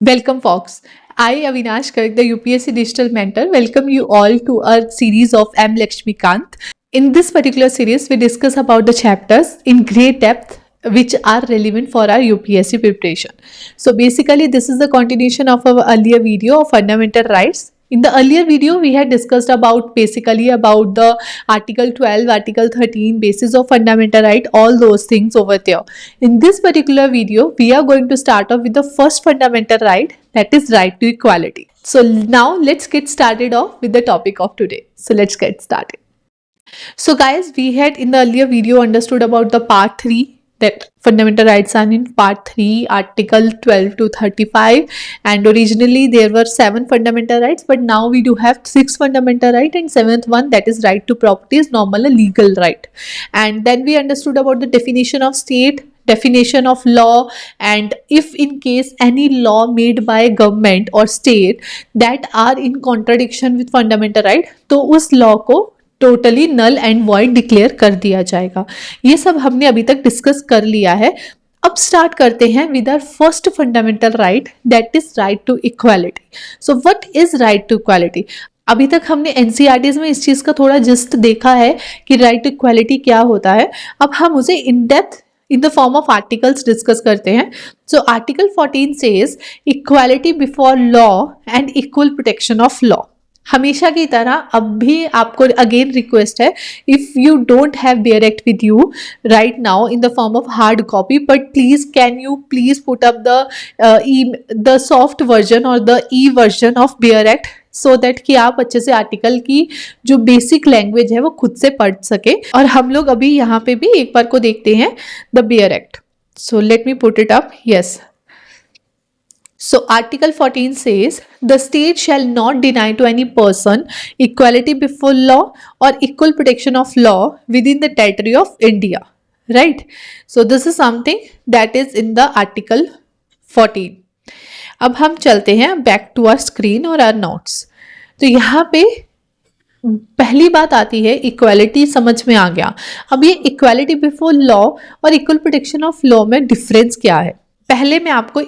Welcome, folks. I, Avinash Garg, the UPSC Digital Mentor, welcome you all to our series of M. Lakshmikant. In this particular series, we discuss about the chapters in great depth which are relevant for our UPSC preparation. So basically, this is the continuation of our earlier video of fundamental rights. In the earlier video, we had discussed about the Article 12, Article 13, basis of fundamental right, all those things over there. In this particular video, we are going to start off with the first fundamental right, that is right to equality. So now let's get started off with the topic of today. So let's get started. So guys, we had in the earlier video understood about the part 3, that fundamental rights are in part 3, article 12 to 35, and originally there were 7 fundamental rights, but now we do have 6 fundamental rights, and 7th one, that is right to property, is normal a legal right. And then we understood about the definition of state, definition of law, and if in case any law made by government or state that are in contradiction with fundamental right, तो उस law को totally null and void declare कर दिया जाएगा. ये सब हमने अभी तक डिस्कस कर लिया है. अब स्टार्ट करते हैं with our first fundamental right, that is right to equality. So what is right to equality? अभी तक हमने एनसीईआरटीज में इस चीज का थोड़ा जस्ट देखा है कि राइट टू इक्वालिटी क्या होता है. अब हम उसे in depth in the form of articles discuss करते हैं. So article 14 says equality before law and equal protection of law. हमेशा की तरह अब भी आपको अगेन रिक्वेस्ट है, if you don't have bare act with you right now in the form of hard copy, but please can you please put up the soft version or the e version of bare act, so that कि आप अच्छे से article की जो basic language है वो खुद से पढ़ सके. और हम लोग अभी यहाँ पे भी एक बार को देखते हैं the bare act. So let me put it up. Yes. So Article 14 says the state shall not deny to any person equality before law or equal protection of law within the territory of India. Right? So this is something that is in the Article 14. अब हम चलते हैं back to our screen और our notes. तो यहाँ पे पहली बात आती है इक्वालिटी. समझ में आ गया. अब ये इक्वालिटी बिफोर लॉ और इक्वल प्रोटेक्शन ऑफ लॉ में डिफरेंस क्या है? पहले मैं आपको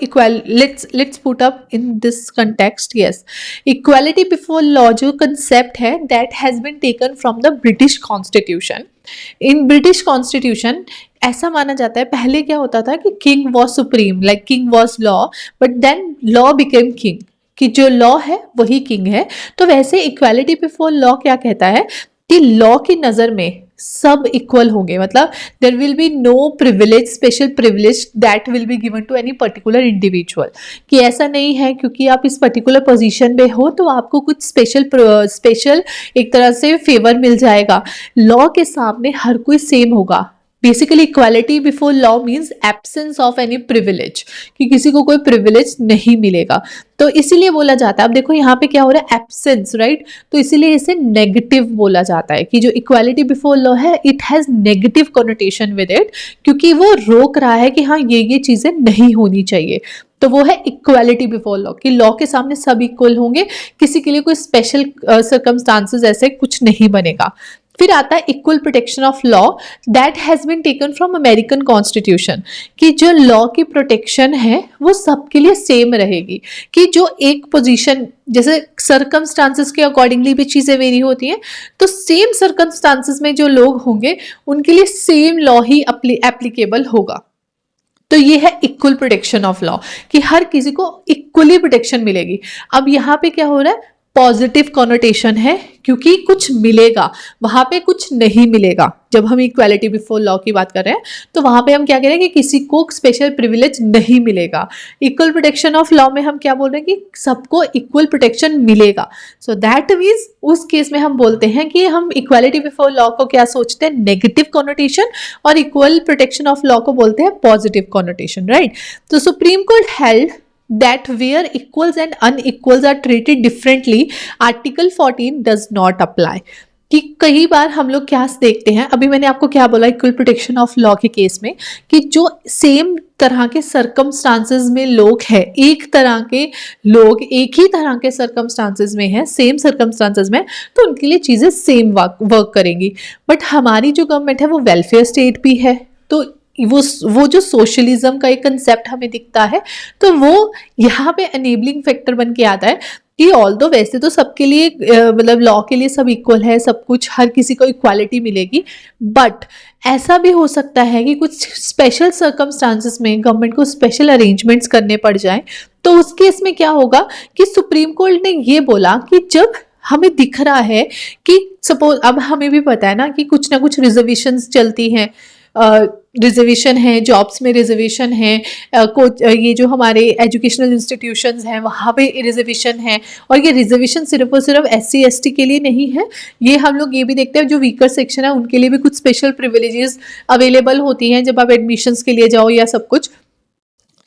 let's put up in this context. Yes, equality before law जो कंसेप्ट है that has been taken from the British constitution. In British constitution ऐसा माना जाता है, पहले क्या होता था कि king was supreme, like king was law, but then law became king, कि जो लॉ है वही किंग है. तो वैसे इक्वालिटी बिफोर लॉ क्या कहता है कि लॉ की नज़र में सब इक्वल होंगे. मतलब there will be no privilege, special privilege that will be given to any particular individual. कि ऐसा नहीं है क्योंकि आप इस पर्टिकुलर पोजीशन में हो तो आपको कुछ स्पेशल एक तरह से फेवर मिल जाएगा. लॉ के सामने हर कोई सेम होगा. Basically equality before law means absence of any privilege, कि किसी को कोई प्रिविलेज नहीं मिलेगा. तो इसीलिए बोला जाता है, अब देखो यहाँ पे क्या हो रहा है, एब्सेंस, राइट. तो इसीलिए इसे नेगेटिव बोला जाता है कि जो इक्वालिटी बिफोर लॉ है it has negative connotation with it, क्योंकि वो रोक रहा है कि हाँ ये चीजें नहीं होनी चाहिए. तो वो है इक्वालिटी बिफोर लॉ, कि लॉ के सामने सब इक्वल होंगे, किसी के लिए कोई स्पेशल सर्कमस्टांसेस ऐसे कुछ नहीं बनेगा. फिर आता है equal protection of law, that has been taken from American constitution, कि जो लॉ की प्रोटेक्शन है वो सबके लिए सेम रहेगी. कि जो एक पोजीशन, जैसे सर्कमस्टांसेस के अकॉर्डिंगली भी चीज़ें वेरी होती हैं, तो सेम सर्कमस्टांसेस में जो लोग होंगे उनके लिए सेम लॉ ही एप्लीकेबल होगा. तो ये है इक्वल प्रोटेक्शन ऑफ लॉ, कि हर किसी को इक्वली प्रोटेक्शन मिलेगी. अब यहाँ पे क्या हो रहा है, पॉजिटिव कॉनोटेशन है, क्योंकि कुछ मिलेगा, वहां पे कुछ नहीं मिलेगा. जब हम इक्वालिटी बिफोर लॉ की बात कर रहे हैं तो वहां पे हम क्या कह रहे हैं कि किसी को स्पेशल प्रिविलेज नहीं मिलेगा. इक्वल प्रोटेक्शन ऑफ लॉ में हम क्या बोल रहे हैं कि सबको इक्वल प्रोटेक्शन मिलेगा. सो दैट मीन्स उस केस में हम बोलते हैं कि हम इक्वालिटी बिफोर लॉ को क्या सोचते हैं, नेगेटिव कॉनोटेशन, और इक्वल प्रोटेक्शन ऑफ लॉ को बोलते हैं पॉजिटिव कॉनोटेशन, राइट. तो supreme court held that where equals and unequals are treated differently, Article 14 does not apply. कि कई बार हम लोग क्या देखते हैं, अभी मैंने आपको क्या बोला इक्वल प्रोटेक्शन ऑफ लॉ के केस में, कि जो सेम तरह के सर्कमस्टांसेस में लोग हैं, एक तरह के लोग एक ही तरह के सर्कमस्टांसेस में हैं, सेम सर्कमस्टांसेस में, तो उनके लिए चीज़ें सेम वर्क करेंगी. बट हमारी जो गवर्नमेंट है वो वेलफेयर स्टेट भी है, तो वो जो सोशलिज्म का एक कंसेप्ट हमें दिखता है, तो वो यहाँ पे एनेबलिंग फैक्टर बन के आता है कि ऑल्दो वैसे तो सबके लिए मतलब लॉ के लिए सब इक्वल है, सब कुछ हर किसी को इक्वालिटी मिलेगी, बट ऐसा भी हो सकता है कि कुछ स्पेशल सर्कमस्टांसेस में गवर्नमेंट को स्पेशल अरेंजमेंट्स करने पड़ जाएं। तो उस केस में क्या होगा कि सुप्रीम कोर्ट ने ये बोला कि जब हमें दिख रहा है कि सपोज, अब हमें भी पता है ना कि कुछ ना कुछ रिजर्वेशंस चलती हैं, रिजर्वेशन है, जॉब्स में रिजर्वेशन है, ये जो हमारे एजुकेशनल इंस्टीट्यूशंस हैं वहाँ पे रिजर्वेशन है, और ये रिजर्वेशन सिर्फ और सिर्फ SC ST के लिए नहीं है, ये हम लोग ये भी देखते हैं जो वीकर सेक्शन है उनके लिए भी कुछ स्पेशल प्रिविलेजेस अवेलेबल होती हैं जब आप एडमिशन्स के लिए जाओ या सब कुछ।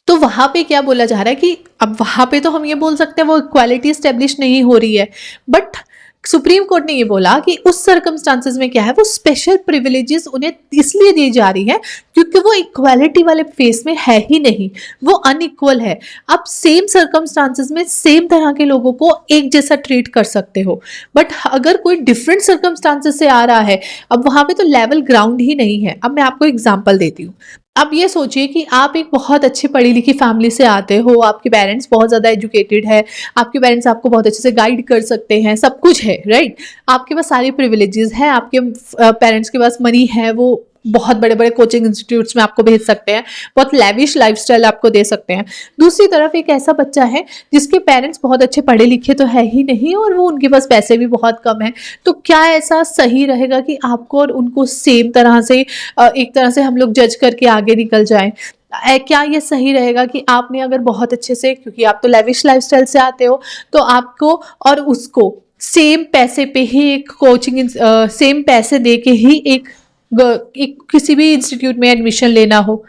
तो वहाँ पे क्या बोला जा रहा है कि अब वहाँ पे तो हम ये बोल सकते हैं वो इक्वालिटी स्टेब्लिश नहीं हो रही है, बट सुप्रीम कोर्ट ने ये बोला कि उस सर्कमस्टांसेस में क्या है, वो स्पेशल प्रिविलेजेस उन्हें इसलिए दी जा रही है क्योंकि वो इक्वालिटी वाले फेस में है ही नहीं, वो अनइक्वल है। आप सेम सर्कमस्टांसेस में सेम तरह के लोगों को एक जैसा ट्रीट कर सकते हो, बट अगर कोई डिफरेंट सर्कमस्टांसेस से आ रहा है, अब वहां पे तो लेवल ग्राउंड ही नहीं है। अब मैं आपको एग्जांपल देती हूँ। अब ये सोचिए कि आप एक बहुत अच्छी पढ़ी लिखी फैमिली से आते हो, आपके पेरेंट्स बहुत ज़्यादा एजुकेटेड है, आपके पेरेंट्स आपको बहुत अच्छे से गाइड कर सकते हैं, सब कुछ है, राइट। आपके पास सारी प्रिविलेजेस हैं, आपके पेरेंट्स के पास मनी है, वो बहुत बड़े बड़े कोचिंग इंस्टीट्यूट्स में आपको भेज सकते हैं, बहुत लेविश लाइफस्टाइल आपको दे सकते हैं। दूसरी तरफ एक ऐसा बच्चा है जिसके पेरेंट्स बहुत अच्छे पढ़े लिखे तो है ही नहीं और वो उनके पास पैसे भी बहुत कम है, तो क्या ऐसा सही रहेगा कि आपको और उनको सेम तरह से एक तरह से हम लोग जज करके आगे निकल जाएं? क्या ये सही रहेगा कि आपने अगर बहुत अच्छे से, क्योंकि आप तो लेविश लाइफस्टाइल से आते हो, तो आपको और उसको सेम पैसे पे ही एक कोचिंग सेम पैसे दे के ही एक किसी भी इंस्टीट्यूट में एडमिशन लेना हो?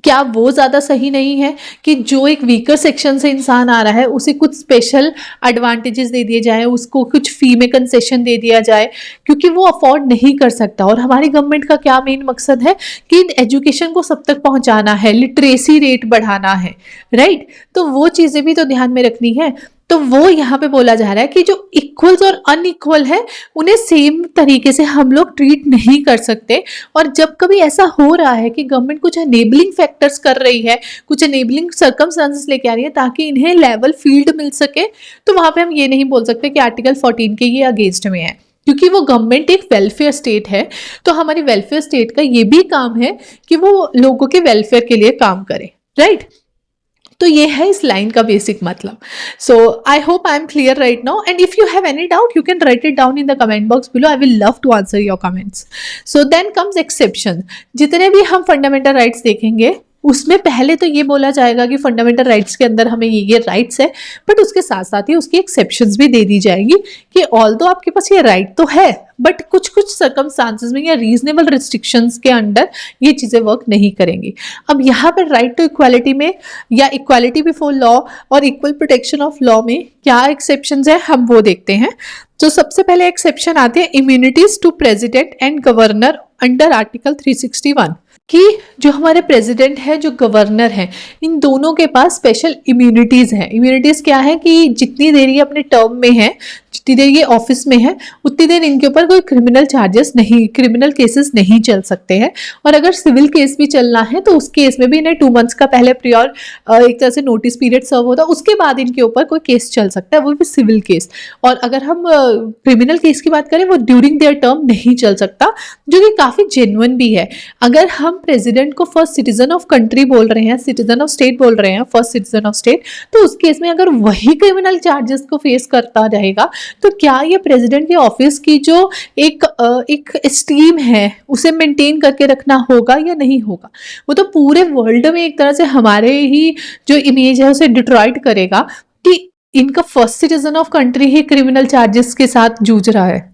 क्या वो ज़्यादा सही नहीं है कि जो एक वीकर सेक्शन से इंसान आ रहा है उसे कुछ स्पेशल एडवांटेजेस दे दिए जाए, उसको कुछ फी में कंसेशन दे दिया जाए क्योंकि वो अफोर्ड नहीं कर सकता? और हमारी गवर्नमेंट का क्या मेन मकसद है कि एजुकेशन को सब तक पहुंचाना है, लिटरेसी रेट बढ़ाना है, राइट। तो वो चीज़ें भी तो ध्यान में रखनी है। तो वो यहाँ पे बोला जा रहा है कि जो इक्वल्स और अनइक्वल है उन्हें सेम तरीके से हम लोग ट्रीट नहीं कर सकते। और जब कभी ऐसा हो रहा है कि गवर्नमेंट कुछ एनेबलिंग फैक्टर्स कर रही है, कुछ एनेबलिंग सर्कमस्टांसेस लेके आ रही है ताकि इन्हें लेवल फील्ड मिल सके, तो वहां पे हम ये नहीं बोल सकते कि आर्टिकल 14 के ये अगेंस्ट में है, क्योंकि वो गवर्नमेंट एक वेलफेयर स्टेट है। तो हमारी वेलफेयर स्टेट का ये भी काम है कि वो लोगों के वेलफेयर के लिए काम करे, राइट। तो ये है इस लाइन का बेसिक मतलब। So I hope I am clear right now, and if you have any doubt you can write it down in the comment box below, I will love to answer your comments. So then comes exception. जितने भी हम fundamental rights देखेंगे उसमें पहले तो ये बोला जाएगा कि फंडामेंटल राइट्स के अंदर हमें ये राइट्स है, बट उसके साथ साथ ही उसकी एक्सेप्शंस भी दे दी जाएंगी कि ऑल्दो आपके पास ये राइट तो है, बट कुछ कुछ सर्कमस्टांसेस में या रीजनेबल रिस्ट्रिक्शंस के अंडर ये चीज़ें वर्क नहीं करेंगी। अब यहाँ पर राइट टू इक्वालिटी में या इक्वालिटी बिफोर लॉ और इक्वल प्रोटेक्शन ऑफ लॉ में क्या एक्सेप्शंस है हम वो देखते हैं। तो सबसे पहले एक्सेप्शन आते हैं immunities to president and governor under article 361, कि जो हमारे प्रेसिडेंट है, जो गवर्नर है, इन दोनों के पास स्पेशल इम्यूनिटीज़ हैं। इम्यूनिटीज़ क्या है कि जितनी देर ये अपने टर्म में है, जितनी देर ये ऑफिस में है, उतनी देर इनके ऊपर कोई क्रिमिनल चार्जेस नहीं, क्रिमिनल केसेस नहीं चल सकते हैं। और अगर सिविल केस भी चलना है तो उस केस में भी इन्हें 2 मंथ्स का पहले प्रियोर एक तरह से नोटिस पीरियड सर्व होता है, उसके बाद इनके ऊपर कोई केस चल सकता है, वो भी सिविल केस। और अगर हम क्रिमिनल केस की बात करें वो ड्यूरिंग देयर टर्म नहीं चल सकता, जो कि काफ़ी जेन्युइन भी है। अगर हम प्रेसिडेंट को फर्स्ट सिटीजन ऑफ कंट्री बोल रहे हैं, सिटीजन ऑफ स्टेट बोल रहे हैं, फर्स्ट सिटीजन ऑफ स्टेट, तो उस केस में अगर वही क्रिमिनल चार्जेस को फेस करता रहेगा तो क्या ये प्रेसिडेंट के ऑफिस की जो एक स्टीम है उसे मेंटेन करके रखना होगा या नहीं होगा? वो तो पूरे वर्ल्ड में एक तरह से हमारे ही जो इमेज है उसे डिट्रॉइट करेगा कि इनका first citizen of country he criminal charges के साथ जूझ रहा है,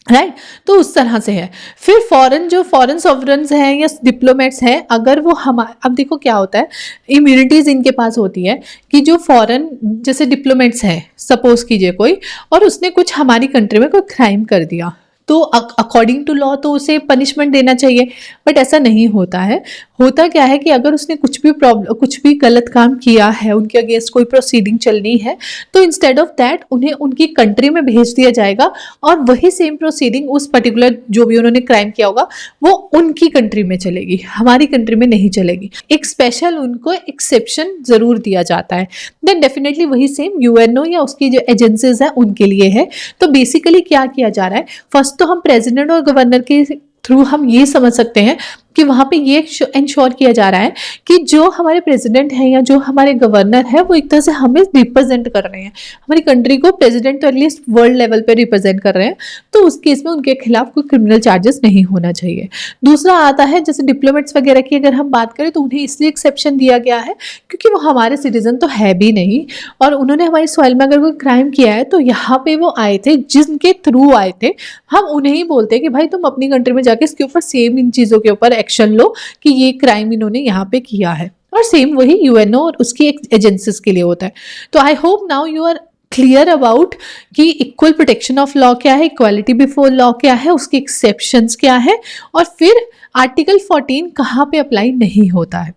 राइट। तो उस तरह से है। फिर फॉरेन सॉवरेन्स हैं या डिप्लोमेट्स हैं, अगर वो अब देखो क्या होता है, इम्यूनिटीज इनके पास होती है कि जो फॉरेन जैसे डिप्लोमेट्स हैं, सपोज कीजिए कोई, और उसने कुछ हमारी कंट्री में कोई क्राइम कर दिया, तो अकॉर्डिंग टू लॉ तो उसे पनिशमेंट देना चाहिए, बट ऐसा नहीं होता है। होता क्या है कि अगर उसने कुछ भी गलत काम किया है, उनके अगेंस्ट कोई प्रोसीडिंग चलनी है, तो इंस्टेड ऑफ दैट उन्हें उनकी कंट्री में भेज दिया जाएगा और वही सेम प्रोसीडिंग उस पर्टिकुलर जो भी उन्होंने क्राइम किया होगा वो उनकी कंट्री में चलेगी, हमारी कंट्री में नहीं चलेगी। एक स्पेशल उनको एक्सेप्शन जरूर दिया जाता है। देन डेफिनेटली वही सेम यूएनओ या उसकी जो एजेंसीज है उनके लिए है। तो बेसिकली क्या किया जा रहा है, फर्स्ट तो हम प्रेसिडेंट और गवर्नर के थ्रू हम ये समझ सकते हैं कि वहां पे ये इंश्योर किया जा रहा है कि जो हमारे प्रेसिडेंट हैं या जो हमारे गवर्नर है वो एक तरह से हमें रिप्रेजेंट कर रहे हैं, हमारी कंट्री को प्रेसिडेंट तो एटलीस्ट वर्ल्ड लेवल पे रिप्रेजेंट कर रहे हैं, तो उस केस में उनके खिलाफ कोई क्रिमिनल चार्जेस नहीं होना चाहिए। दूसरा आता है जैसे डिप्लोमेट्स वगैरह की अगर हम बात करें तो उन्हें इसलिए एक्सेप्शन दिया गया है क्योंकि वो हमारे सिटीजन तो है भी नहीं और उन्होंने हमारी सॉइल में अगर कोई क्राइम किया है तो यहाँ पे वो आए थे, जिनके थ्रू आए थे, हम उन्हें ही बोलते हैं कि भाई तुम अपनी कंट्री में जाके इसके ऊपर सेम इन चीज़ों के ऊपर एक्शन लो कि ये क्राइम इन्होंने यहाँ पे किया है। और सेम वही यूएनओ और उसकी एजेंसीज के लिए होता है। तो I hope now you are clear about कि इक्वल प्रोटेक्शन ऑफ लॉ क्या है, इक्वालिटी बिफोर लॉ क्या है, उसके एक्सेप्शंस क्या है और फिर आर्टिकल 14 कहाँ पे अप्लाई नहीं होता है।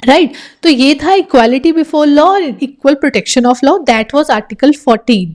राइट तो ये था इक्वालिटी बिफोर लॉ और equal protection of law, that was article 14।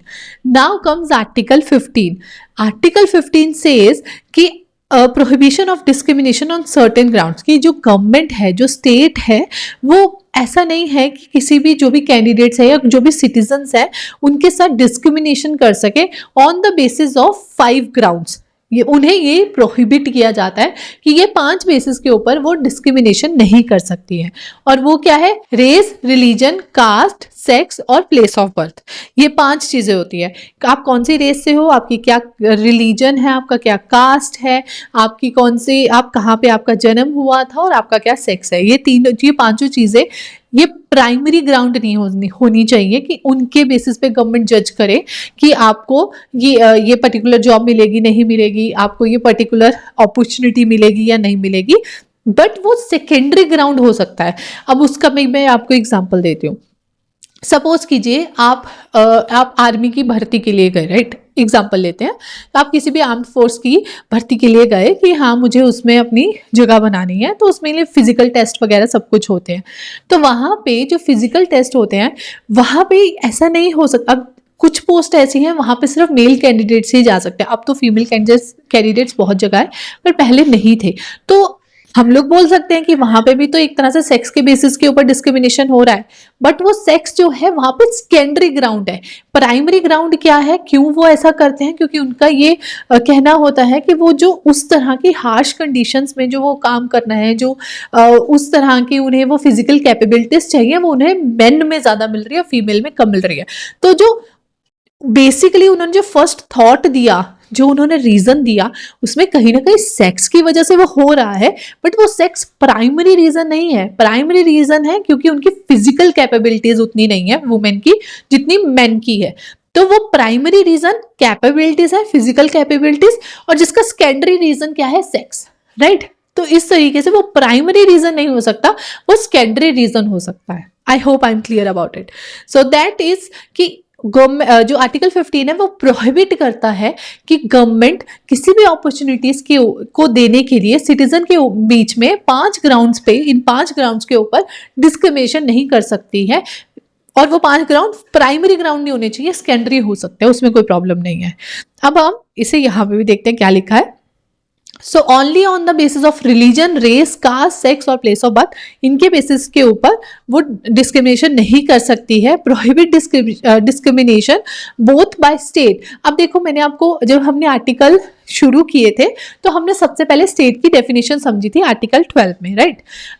Now comes article 15। Article 15 says कि prohibition of discrimination on certain grounds, की जो गवर्नमेंट है, जो स्टेट है, वो ऐसा नहीं है कि किसी भी जो भी कैंडिडेट्स है या जो भी सिटीजन्स है उनके साथ डिस्क्रिमिनेशन कर सके on the basis of 5 grounds. उन्हें ये प्रोहिबिट किया जाता है कि ये 5 बेसिस के ऊपर वो डिस्क्रिमिनेशन नहीं कर सकती है। और वो क्या है, रेस, रिलीजन, कास्ट, सेक्स और प्लेस ऑफ बर्थ। ये 5 चीजें होती है। आप कौन सी रेस से हो, आपकी क्या रिलीजन है, आपका क्या कास्ट है, आपकी कौन सी, आप कहाँ पे आपका जन्म हुआ था और आपका क्या सेक्स है। ये 5 चीजें ये प्राइमरी ग्राउंड नहीं होनी चाहिए कि उनके बेसिस पे गवर्नमेंट जज करे कि आपको ये पर्टिकुलर जॉब मिलेगी नहीं मिलेगी, आपको ये पर्टिकुलर अपॉर्चुनिटी मिलेगी या नहीं मिलेगी, बट वो सेकेंडरी ग्राउंड हो सकता है। अब उसका मैं आपको एग्जांपल देती हूँ। सपोज कीजिए आप आर्मी की भर्ती के लिए गए, राइट, एग्जाम्पल लेते हैं। तो आप किसी भी आर्म्ड फोर्स की भर्ती के लिए गए कि हाँ मुझे उसमें अपनी जगह बनानी है, तो उसमें लिए फिजिकल टेस्ट वगैरह सब कुछ होते हैं। तो वहाँ पे जो फिजिकल टेस्ट होते हैं वहाँ पे ऐसा नहीं हो सकता। अब कुछ पोस्ट ऐसी हैं वहाँ पे सिर्फ मेल कैंडिडेट्स ही जा सकते हैं। अब तो फीमेल कैंडिडेट्स बहुत जगह है पर पहले नहीं थे। तो हम लोग बोल सकते हैं कि वहां पे भी तो एक तरह से सेक्स के बेसिस के ऊपर डिस्क्रिमिनेशन हो रहा है, बट वो सेक्स जो है वहां पे सेकेंडरी ग्राउंड है। प्राइमरी ग्राउंड क्या है, क्यों वो ऐसा करते हैं, क्योंकि उनका ये कहना होता है कि वो जो उस तरह की हार्श कंडीशंस में जो वो काम करना है, जो उस तरह की उन्हें वो फिजिकल कैपेबिलिटीज चाहिए वो उन्हें मेन में ज्यादा मिल रही है, फीमेल में कम मिल रही है। तो जो बेसिकली उन्होंने जो फर्स्ट थॉट दिया, जो उन्होंने रीजन दिया, उसमें कहीं ना कहीं सेक्स की वजह से वो हो रहा है, बट वो सेक्स प्राइमरी रीजन नहीं है। प्राइमरी रीजन है क्योंकि उनकी फिजिकल कैपेबिलिटीज उतनी नहीं है वुमेन की जितनी मेन की है। तो वो प्राइमरी रीजन कैपेबिलिटीज है, फिजिकल कैपेबिलिटीज, और जिसका सेकेंडरी रीजन क्या है, सेक्स, राइट। तो इस तरीके से वो प्राइमरी रीजन नहीं हो सकता, वो सेकेंडरी रीजन हो सकता है। आई hope I am clear about it. So that is कि जो आर्टिकल 15 है वो प्रोहिबिट करता है कि गवर्नमेंट किसी भी अपॉर्चुनिटीज को देने के लिए सिटीजन के बीच में 5 ग्राउंड्स पे, इन 5 ग्राउंड्स के ऊपर डिस्क्रिमिनेशन नहीं कर सकती है। और वो 5 ग्राउंड प्राइमरी ग्राउंड नहीं होने चाहिए, सेकेंडरी हो सकते हैं, उसमें कोई प्रॉब्लम नहीं है। अब हम इसे यहाँ पे भी देखते हैं क्या लिखा है। So only on the basis of religion, race, caste, sex और प्लेस ऑफ बर्थ, इनके बेसिस के ऊपर वो डिस्क्रिमिनेशन नहीं कर सकती है। Prohibit discrimination both by state. अब देखो, मैंने आपको जब हमने आर्टिकल शुरू किए थे तो हमने सबसे पहले स्टेट की डेफिनेशन समझी थी आर्टिकल 12 में, राइट।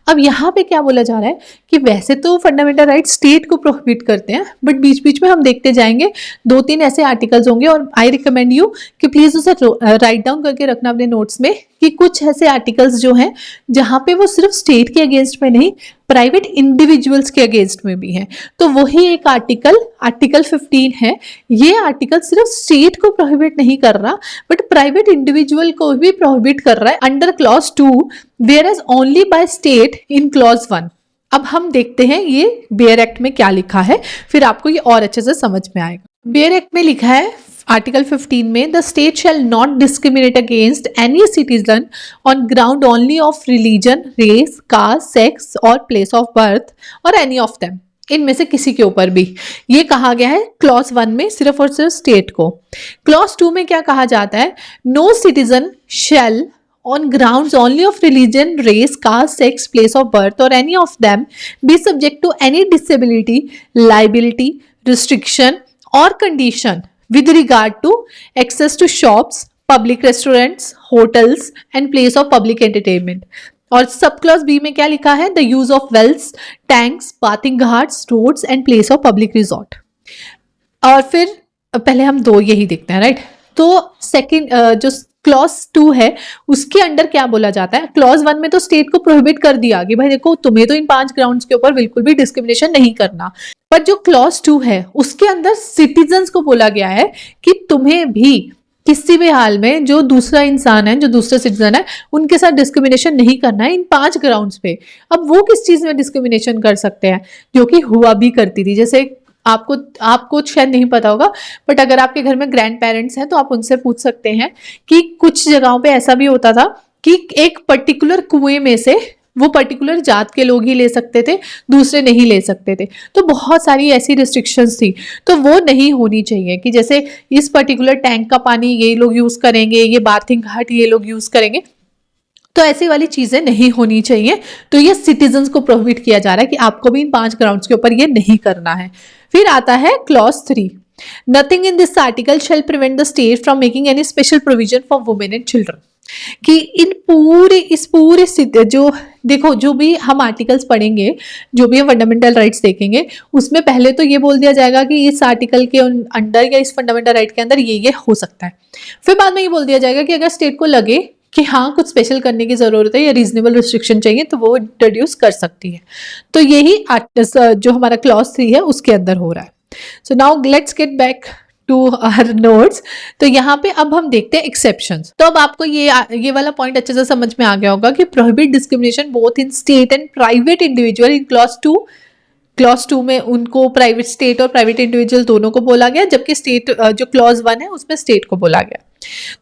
अब यहाँ पे क्या बोला जा रहा है कि वैसे तो फंडामेंटल राइट स्टेट को प्रोहिबिट करते हैं, बट बीच बीच में हम देखते जाएंगे 2-3 ऐसे आर्टिकल्स होंगे, और आई रिकमेंड यू कि प्लीज उसे राइट डाउन करके रखना अपने नोट्स में कि कुछ ऐसे आर्टिकल्स जो हैं जहाँ पे वो सिर्फ स्टेट के अगेंस्ट में नहीं, प्राइवेट इंडिविजुअल्स के अगेंस्ट में भी है। तो वही एक आर्टिकल 15 है। ये आर्टिकल सिर्फ स्टेट को प्रोहिबिट नहीं कर रहा, बट प्राइवेट इंडिविजुअल को भी प्रोहिबिट कर रहा है under clause 2, whereas only by state in clause 1। अब हम देखते हैं ये बेयर एक्ट में क्या लिखा है, फिर आपको ये और अच्छे से समझ में आएगा। बेयर एक्ट में लिखा है आर्टिकल 15 में the state shall not discriminate against any citizen on ground only of religion, race, caste, sex और प्लेस ऑफ बर्थ और एनी ऑफ देम, इनमें से किसी के ऊपर भी। ये कहा गया है क्लॉज 1 में सिर्फ और सिर्फ स्टेट को। क्लॉज 2 में क्या कहा जाता है, no citizen shall on grounds only of religion, race, caste, sex, place of birth or any of them be subject to any disability, liability, restriction or condition with regard to access to shops, public restaurants, hotels and place of public entertainment. और sub clause B में क्या लिखा है, the use of wells, tanks, bathing ghats, roads and place of public resort. और फिर पहले हम दो यही देखते हैं, राइट। तो सेकंड जो क्लॉज 2 है उसके अंडर क्या बोला जाता है, क्लॉज 1 में तो स्टेट को प्रोहिबिट कर दिया कि भाई देखो तुम्हें तो इन 5 ग्राउंड्स के ऊपर बिल्कुल भी डिस्क्रिमिनेशन नहीं करना, पर जो क्लॉज 2 है उसके अंदर सिटीजन्स को बोला गया है कि तुम्हें भी किसी भी हाल में जो दूसरा इंसान है, जो दूसरा सिटीजन है, उनके साथ डिस्क्रिमिनेशन नहीं करना है इन 5 ग्राउंड्स पे। अब वो किस चीज में डिस्क्रिमिनेशन कर सकते हैं, जो कि हुआ भी करती थी। जैसे आपको शायद नहीं पता होगा, बट अगर आपके घर में ग्रैंड पेरेंट्स हैं तो आप उनसे पूछ सकते हैं कि कुछ जगहों पे ऐसा भी होता था कि एक पर्टिकुलर कुएं में से वो पर्टिकुलर जात के लोग ही ले सकते थे, दूसरे नहीं ले सकते थे। तो बहुत सारी ऐसी रिस्ट्रिक्शंस थी, तो वो नहीं होनी चाहिए कि जैसे इस पर्टिकुलर टैंक का पानी ये लोग यूज करेंगे, ये बाथिंग घाट ये लोग यूज करेंगे, तो ऐसी वाली चीजें नहीं होनी चाहिए। तो ये सिटीजन्स को प्रोहिबिट किया जा रहा है कि आपको भी इन 5 ग्राउंड्स के ऊपर ये नहीं करना है। फिर आता है clause 3, nothing in this article shall prevent the state from making any special provision for women and children. कि इस पूरे जो देखो, जो भी हम आर्टिकल्स पढ़ेंगे, जो भी हम फंडामेंटल राइट्स देखेंगे, उसमें पहले तो ये बोल दिया जाएगा कि इस आर्टिकल के अंडर या इस फंडामेंटल राइट के अंदर ये हो सकता है। फिर बाद में ये बोल दिया जाएगा कि अगर स्टेट को लगे कि हाँ कुछ स्पेशल करने की जरूरत है या रीजनेबल रिस्ट्रिक्शन चाहिए तो वो इंट्रोड्यूस कर सकती है। तो यही जो हमारा क्लॉज 3 है उसके अंदर हो रहा है। So now let's get back to our notes. तो यहाँ पे अब हम देखते हैं एक्सेप्शंस। तो अब आपको ये वाला पॉइंट अच्छे से समझ में आ गया होगा कि prohibit discrimination both in state and private individual in clause 2 में उनको प्राइवेट स्टेट और प्राइवेट इंडिविजुअल दोनों को बोला गया, जबकि स्टेट जो क्लॉज 1 है उसमें स्टेट को बोला गया।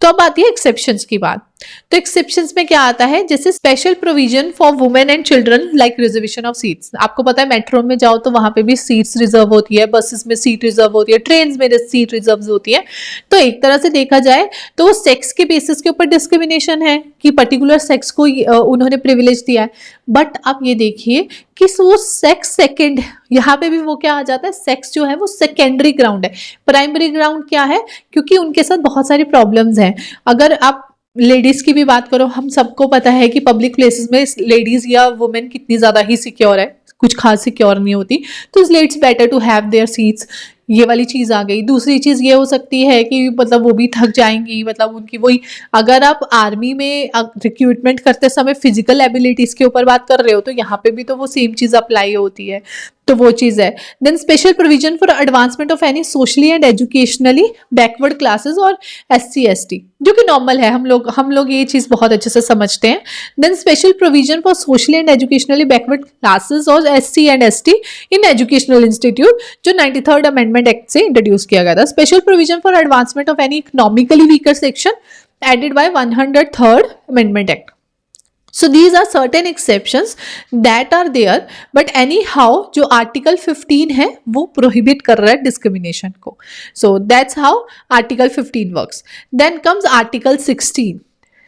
तो अब आती है एक्सेप्शंस की बात। तो एक्सेप्शंस में क्या आता है, जैसे special provision for women and children like reservation of seats. आपको पता है मेट्रो में जाओ तो वहां पे भी सीट्स रिजर्व होती है, बसेस में सीट रिजर्व होती है, ट्रेन में सीट रिजर्व होती है। तो एक तरह से देखा जाए तो वो सेक्स के बेसिस के ऊपर डिस्क्रिमिनेशन है कि पर्टिकुलर सेक्स को उन्होंने प्रिविलेज दिया है। बट आप ये देखिए कि वो सेक्स सेकेंड, यहाँ पे भी वो क्या आ जाता है, सेक्स जो है वो सेकेंडरी ग्राउंड है। प्राइमरी ग्राउंड क्या है, क्योंकि उनके साथ बहुत सारी प्रॉब्लम्स हैं। अगर आप लेडीज की भी बात करो, हम सबको पता है कि पब्लिक प्लेसेस में लेडीज या वुमेन कितनी ज्यादा ही सिक्योर है, कुछ खास सिक्योर नहीं होती। तो इसलिए it's better to have their seats, ये वाली चीज आ गई। दूसरी चीज ये हो सकती है कि मतलब वो भी थक जाएंगी, मतलब उनकी वही, अगर आप आर्मी में रिक्रूटमेंट करते समय फिजिकल एबिलिटीज के ऊपर बात कर रहे हो तो यहाँ पे भी तो वो सेम चीज अप्लाई होती है। तो वो चीज है। Then special provision for advancement of any socially and educationally backward classes और SC ST, जो कि नॉर्मल है, हम लोग ये चीज बहुत अच्छे से समझते हैं। Then special provision for socially and educationally backward classes और SC and ST in educational institute, जो 93rd अमेंडमेंट एक्ट से इंट्रोड्यूस किया गया था। Special provision for advancement of any economically weaker section added by 103rd amendment act. So these are certain exceptions that are there, but anyhow जो article 15 है वो prohibit कर रहा है डिस्क्रिमिनेशन को। So that's how article 15 works. Then comes article 16.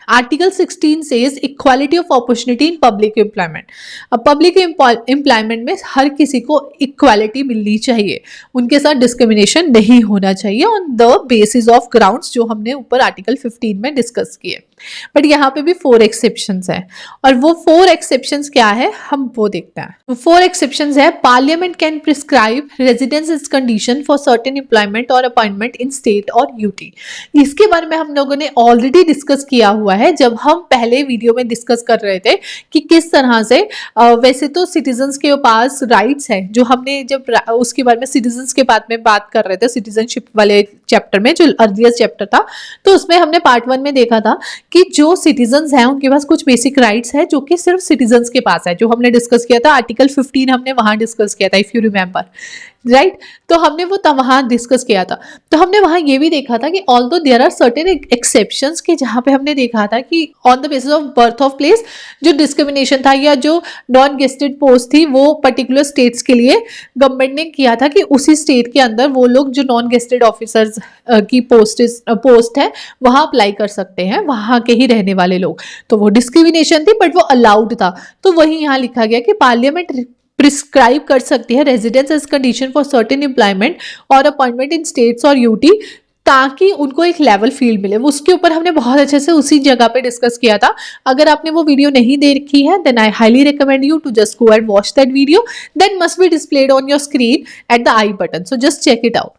Article 16 says equality of opportunity in public employment. अब public employment में हर किसी को equality मिलनी चाहिए, उनके साथ discrimination नहीं होना चाहिए on the basis of grounds जो हमने ऊपर आर्टिकल 15 में डिस्कस किए। बट यहाँ पे भी 4 एक्सेप्शंस हैं, और वो 4 एक्सेप्शंस क्या है हम वो देखते हैं। तो 4 एक्सेप्शंस है, parliament can prescribe residence is condition for certain employment और अपॉइंटमेंट इन स्टेट और यूटी। इसके बारे में हम लोगों ने ऑलरेडी डिस्कस किया हुआ है जब हम पहले वीडियो में डिस्कस कर रहे थे कि किस तरह से वैसे तो सिटीजन्स के पास राइट्स है, जो हमने जब उसके बारे में सिटीजन्स के बाद में बात कर रहे थे सिटीजनशिप वाले चैप्टर में, जो अर्लियर चैप्टर था, तो उसमें हमने पार्ट 1 में देखा था कि जो सिटीजन्स हैं उनके पास कुछ बेसिक राइट्स है जो कि सिर्फ सिटीजन्स के पास है, जो हमने डिस्कस किया था आर्टिकल 15 हमने वहां डिस्कस किया था, इफ यू रिमेंबर। राइट तो हमने वो वहाँ डिस्कस किया था। तो हमने वहाँ ये भी देखा था कि although there are certain exceptions कि जहाँ पे हमने देखा था कि on the basis of birth of place जो डिस्क्रिमिनेशन था या जो नॉन गेस्टेड पोस्ट थी वो पर्टिकुलर स्टेट्स के लिए गवर्नमेंट ने किया था कि उसी स्टेट के अंदर वो लोग जो नॉन गेस्टेड ऑफिसर्स की पोस्ट है वहाँ अप्लाई कर सकते हैं, वहाँ के ही रहने वाले लोग। तो वो डिस्क्रिमिनेशन थी बट वो अलाउड था। तो वही यहाँ लिखा गया कि पार्लियामेंट प्रिस्क्राइब कर सकती है residence as condition for certain employment और अपॉइंटमेंट इन स्टेट्स और यूटी, ताकि उनको एक लेवल फील्ड मिले। वो उसके ऊपर हमने बहुत अच्छे से उसी जगह पे डिस्कस किया था। अगर आपने वो वीडियो नहीं देखी है then I highly recommend you to just go and watch that video, that must be displayed on your screen at the I button, so just check it out.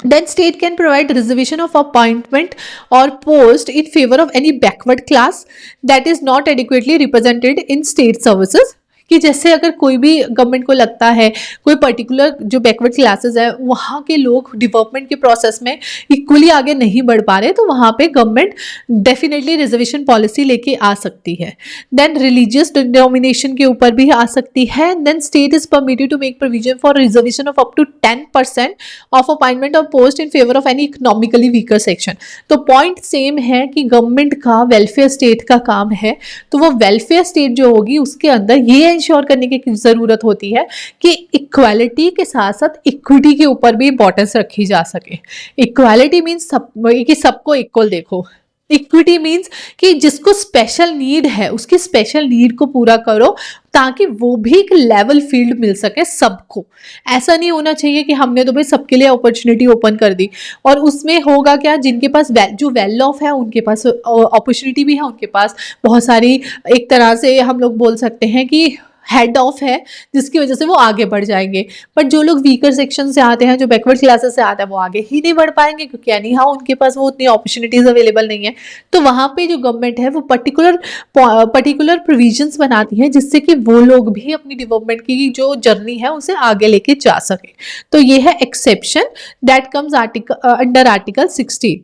Then state can provide reservation of appointment or post in favor of any backward class that is not adequately represented in state services. कि जैसे अगर कोई भी government को लगता है कोई particular जो बैकवर्ड क्लासेस है वहाँ के लोग डेवलपमेंट के प्रोसेस में इक्वली आगे नहीं बढ़ पा रहे तो वहाँ पे गवर्नमेंट डेफिनेटली रिजर्वेशन पॉलिसी लेके आ सकती है. देन रिलीजियस डिनोमिनेशन के ऊपर भी आ सकती है. Then state is permitted to make provision for reservation of up to 10% of appointment of post in favour of any economically weaker section. तो पॉइंट सेम है कि गवर्नमेंट का वेलफेयर स्टेट का काम है, तो वो वेलफेयर स्टेट जो होगी उसके अंदर ये इंश्योर करने की जरूरत होती है कि इक्वालिटी के साथ साथ इक्विटी के ऊपर भी इंपॉर्टेंस रखी जा सके. इक्वालिटी मीन्स कि सबको इक्वल देखो. इक्विटी मीन्स कि जिसको स्पेशल नीड है उसकी स्पेशल नीड को पूरा करो ताकि वो भी एक लेवल फील्ड मिल सके सबको. ऐसा नहीं होना चाहिए कि हमने तो भाई सबके लिए अपॉर्चुनिटी ओपन कर दी और उसमें होगा क्या, जिनके पास जो वेल ऑफ है उनके पास अपॉर्चुनिटी भी है, उनके पास बहुत सारी एक तरह से हम लोग बोल सकते हैं कि हेड ऑफ है जिसकी वजह से वो आगे बढ़ जाएंगे. बट जो लोग वीकर सेक्शन से आते हैं जो बैकवर्ड क्लासेस से आते हैं वो आगे ही नहीं बढ़ पाएंगे क्योंकि एनी हाउ उनके पास वो उतनी अपॉर्चुनिटीज अवेलेबल नहीं है. तो वहाँ पे जो गवर्नमेंट है वो पर्टिकुलर प्रोविजंस बनाती है जिससे कि वो लोग भी अपनी डेवलपमेंट की जो जर्नी है उसे आगे लेके जा सके. तो ये है exception that comes under article 16.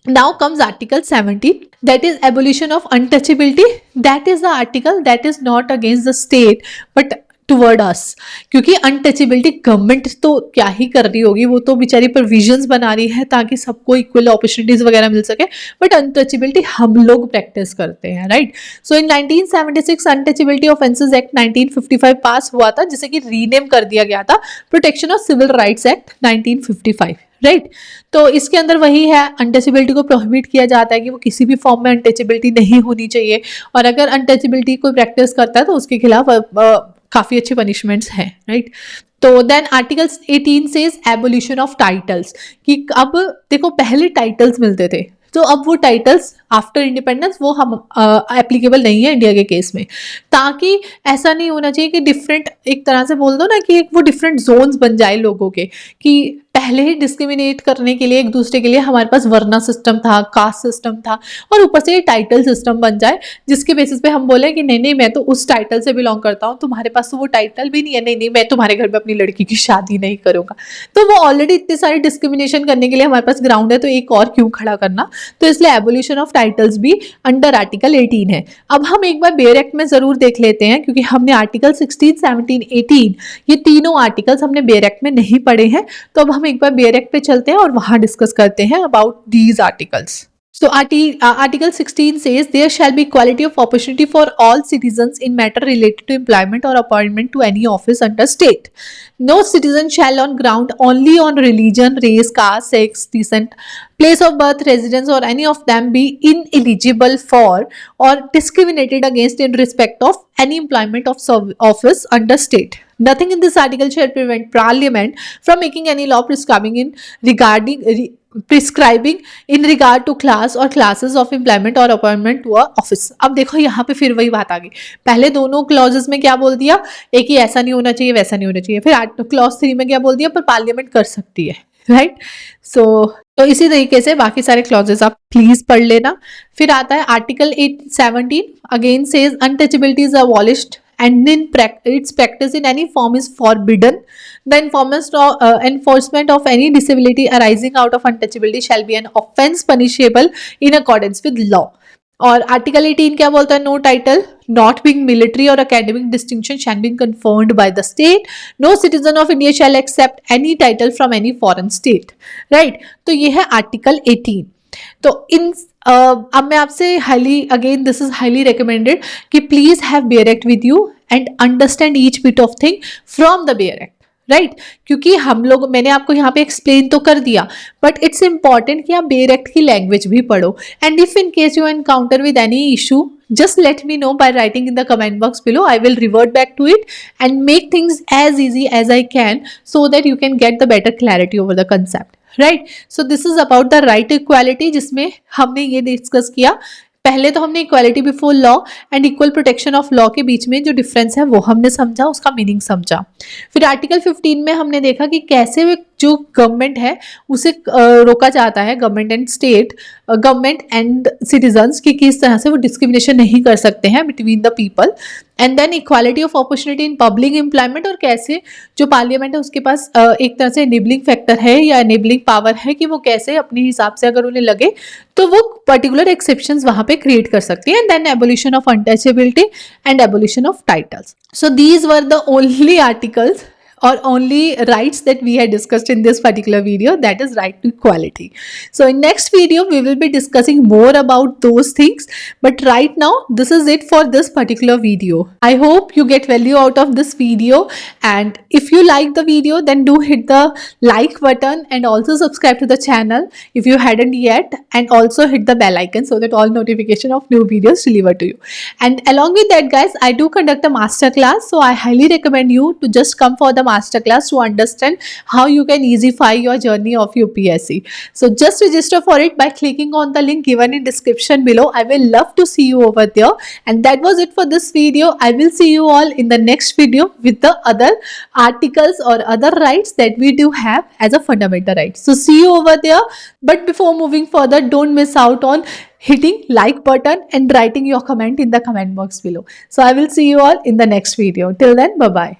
Now comes Article 17, that is abolition of untouchability. That is the article that is not against the state but toward us. क्योंकि अनटचेबिलिटी गवर्नमेंट तो क्या ही कर रही होगी, वो तो बेचारी प्रोविजंस बना रही है ताकि सबको इक्वल अपॉर्चुनिटीज वगैरह मिल सके, बट अनटचेबिलिटी हम लोग प्रैक्टिस करते हैं, right. So in 1976 untouchability offences act 1955 pass हुआ था जिसे कि रीनेम कर दिया गया था protection of civil rights act 1955, right. तो इसके अंदर वही है, अनटचेबिलिटी को प्रोहिबिट किया जाता है कि वो किसी भी फॉर्म में अनटचेबिलिटी नहीं होनी चाहिए और अगर अनटचेबिलिटी को प्रैक्टिस करता है तो उसके खिलाफ काफी अच्छे पनिशमेंट्स हैं, राइट. तो then article 18 says abolition of titles कि अब देखो पहले टाइटल्स मिलते थे तो अब वो टाइटल्स आफ्टर इंडिपेंडेंस वो हम एप्लीकेबल नहीं है इंडिया के केस में, ताकि ऐसा नहीं होना चाहिए कि डिफरेंट एक तरह से बोल दो ना कि वो डिफरेंट जोन्स बन जाए लोगों के, कि पहले ही डिस्क्रिमिनेट करने के लिए एक दूसरे के लिए हमारे पास वर्ना सिस्टम था, कास्ट सिस्टम था और ऊपर से ये टाइटल सिस्टम बन जाए जिसके बेसिस पे हम बोले कि नहीं मैं तो उस टाइटल से बिलोंग करता हूँ, तुम्हारे पास तो वो टाइटल भी नहीं है, नहीं मैं तुम्हारे घर में अपनी लड़की की शादी नहीं करूँगा. तो वो ऑलरेडी इतने सारे डिस्क्रिमिनेशन करने के लिए हमारे पास ग्राउंड है तो एक और क्यों खड़ा करना. तो इसलिए एबोल्यूशन ऑफ टाइटल्स भी अंडर आर्टिकल 18 है. अब हम एक बार बेयर एक्ट में जरूर देख लेते हैं क्योंकि हमने आर्टिकल 16, 17, 18 ये तीनों आर्टिकल्स हमने बेयर एक्ट में नहीं पढ़े हैं. तो अब हम एक बार बेयर एक्ट पे चलते हैं और वहां डिस्कस करते हैं about these articles. So Article 16 says there shall be equality of opportunity for all citizens in matter related to employment or appointment to any office under state. No citizen shall on ground only on religion, race, caste, sex, descent, place of birth, residence or any of them be ineligible for or discriminated against in respect of any employment of office under state. Nothing in this article shall prevent Parliament from making any law prescribing in regard to class or classes of employment or appointment to a office. अब देखो यहाँ पे फिर वही बात आ गई. पहले दोनों क्लॉजेस में क्या बोल दिया, एक ही ऐसा नहीं होना चाहिए वैसा नहीं होना चाहिए. फिर क्लॉज 3 में क्या बोल दिया, पर पार्लियामेंट कर सकती है, राइट. तो इसी तरीके से बाकी सारे क्लॉजेस आप प्लीज पढ़ लेना. फिर आता है article 17 again says untouchability is abolished and in its practice in any form is forbidden. The enforcement of any disability arising out of untouchability shall be an offence punishable in accordance with law. और article 18 क्या बोलता है? No title not being military or academic distinction shall be confirmed by the state, no citizen of India shall accept any title from any foreign state, right. तो ये है article 18। तो इन अब मैं आपसे highly, again this is highly recommended कि please have bare act with you and understand each bit of thing from the bare act, right. क्योंकि हम लोग, मैंने आपको यहाँ पे एक्सप्लेन तो कर दिया, बट इट्स इंपॉर्टेंट कि आप बेयर एक्ट की लैंग्वेज भी पढ़ो। And if in case you encounter with any issue, just let me know by writing in the comment box below. I will revert back to it and make things as easy as I can so that you can get the better clarity over the concept, right? So this is about the right equality, जिसमें हमने ये discuss किया। पहले तो हमने equality before law and equal protection of law के बीच में जो डिफरेंस है वो हमने समझा, उसका मीनिंग समझा। फिर आर्टिकल 15 में हमने देखा कि कैसे जो गवर्नमेंट है उसे रोका जाता है, government and state, government and citizens की किस तरह से वो डिस्क्रिमिनेशन नहीं कर सकते हैं between the people. And then equality of opportunity in public employment, और कैसे जो पार्लियामेंट है उसके पास एक तरह से एनेबलिंग फैक्टर है या एनेबलिंग पावर है कि वो कैसे अपने हिसाब से अगर उन्हें लगे तो वो पर्टिकुलर एक्सेप्शंस वहां पे क्रिएट कर सकती है। And then abolition of untouchability and abolition of titles. So these were the only articles or only rights that we had discussed in this particular video, that is right to equality. So in next video we will be discussing more about those things, but right now this is it for this particular video. I hope you get value out of this video, and if you like the video then do hit the like button and also subscribe to the channel if you hadn't yet, and also hit the bell icon so that all notification of new videos deliver to you. And along with that guys, I do conduct a master class, so I highly recommend you to just come for the masterclass to understand how you can easify your journey of UPSC. So just register for it by clicking on the link given in description below. I will love to see you over there. And that was it for this video. I will see you all in the next video with the other articles or other rights that we do have as a fundamental right. So see you over there. But before moving further, don't miss out on hitting like button and writing your comment in the comment box below. So I will see you all in the next video. Till then, bye bye.